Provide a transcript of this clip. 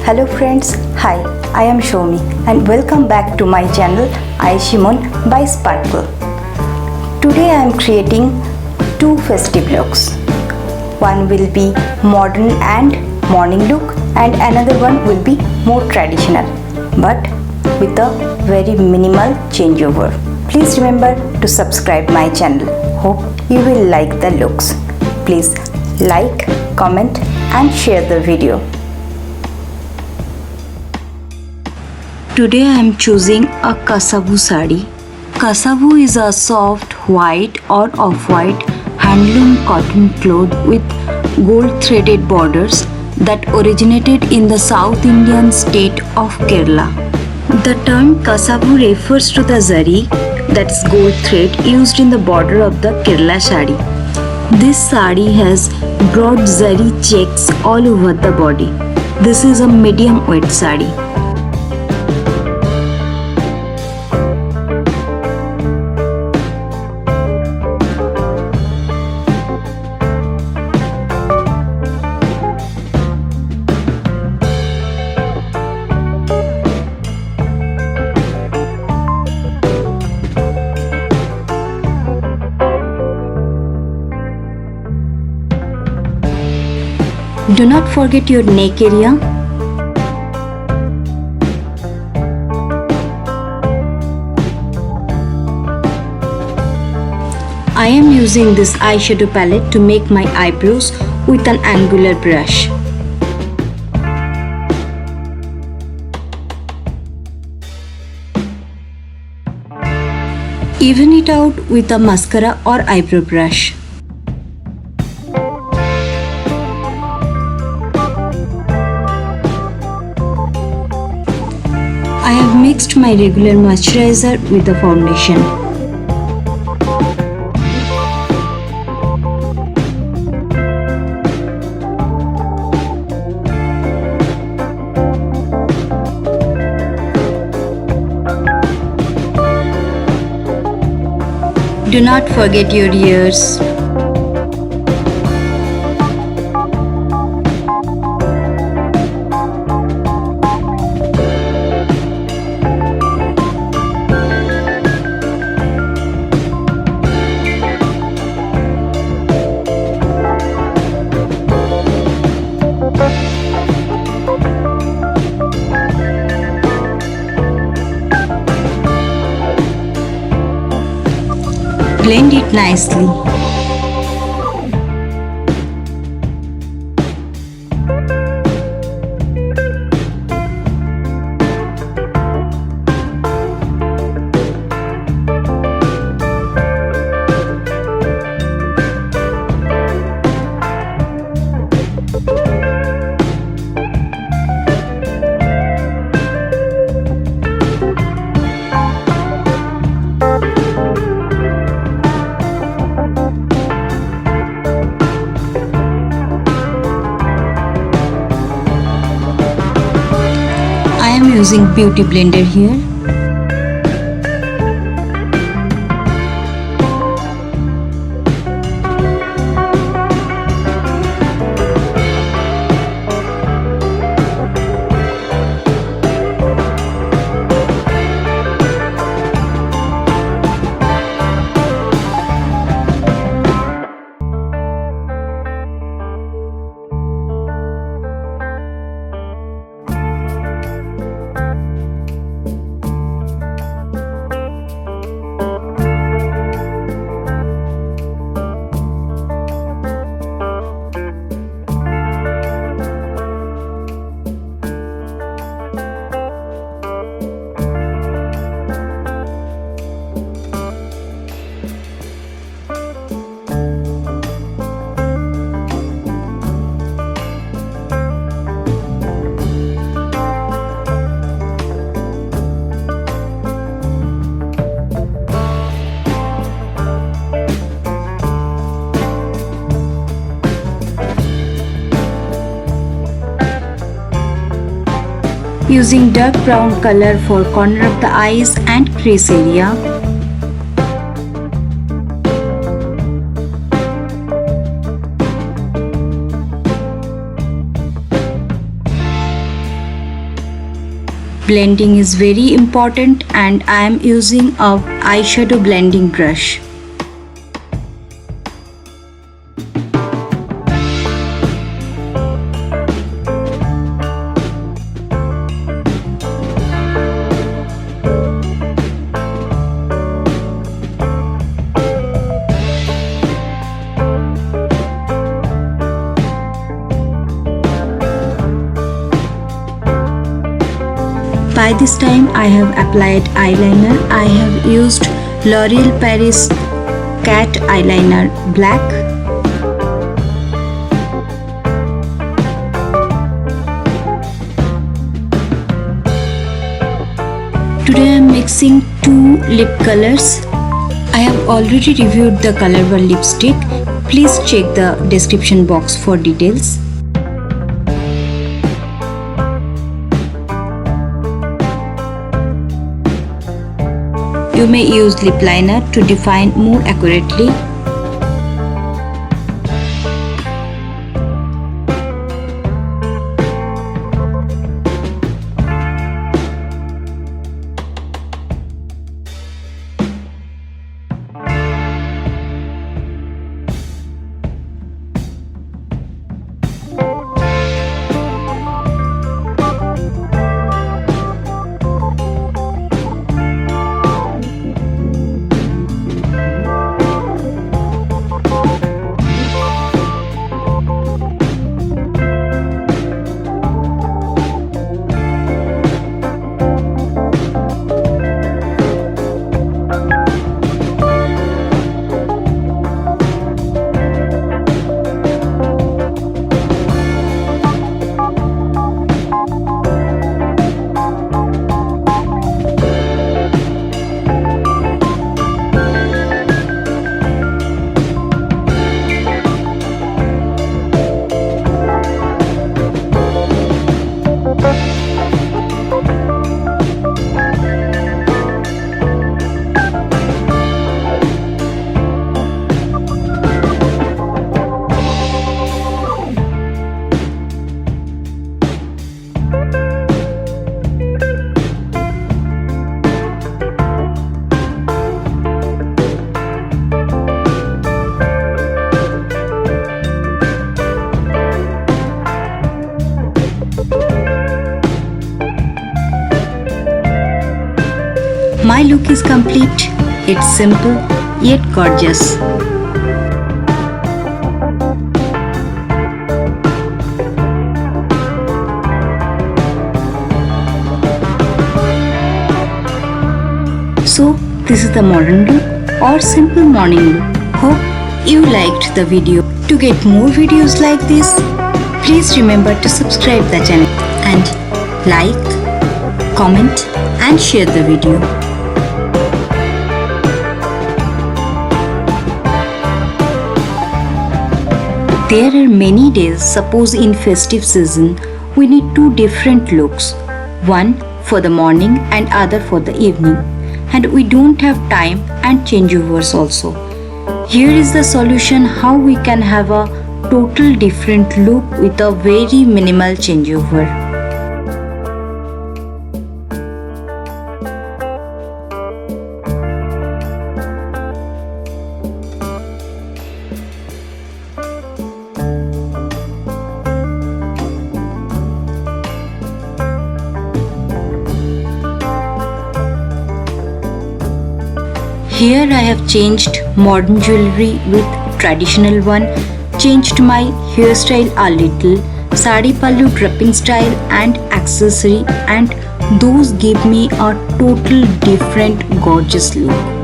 Hello friends, hi, I am Shomi and welcome back to my channel Aishimon by Sparkle. Today I am creating two festive looks. One will be modern and morning look and another one will be more traditional but with a very minimal changeover. Please remember to subscribe my channel. Hope you will like the looks. Please like, comment and share the video. Today I am choosing a kasavu sari. Kasavu is a soft white or off-white handloom cotton cloth with gold threaded borders that originated in the South Indian state of Kerala. The term kasavu refers to the zari, that's gold thread used in the border of the Kerala sari. This sari has broad zari checks all over the body. This is a medium weight sari. Do not forget your neck area. I am using this eyeshadow palette to make my eyebrows with an angular brush. Even it out with a mascara or eyebrow brush. I have mixed my regular moisturizer with the foundation. Do not forget your ears. Blend it nicely. I am using beauty blender here. Using dark brown color for corner of the eyes and crease area. Blending is very important and I am using a eyeshadow blending brush. By this time I have applied eyeliner. I have used L'Oreal Paris Cat Eyeliner Black. Today I am mixing two lip colors. I have already reviewed the Color lipstick. Please check the description box for details. You may use lip liner to define more accurately. My look is complete. It's simple yet gorgeous. So this is the modern look or simple morning look. Hope you liked the video. To get more videos like this, please remember to subscribe the channel and like, comment and share the video. There are many days, suppose in festive season, we need two different looks, one for the morning and other for the evening, and we don't have time and changeovers also. Here is the solution how we can have a total different look with a very minimal changeover. Here I have changed modern jewelry with traditional one, changed my hairstyle a little, sari pallu draping style and accessory, and those give me a total different gorgeous look.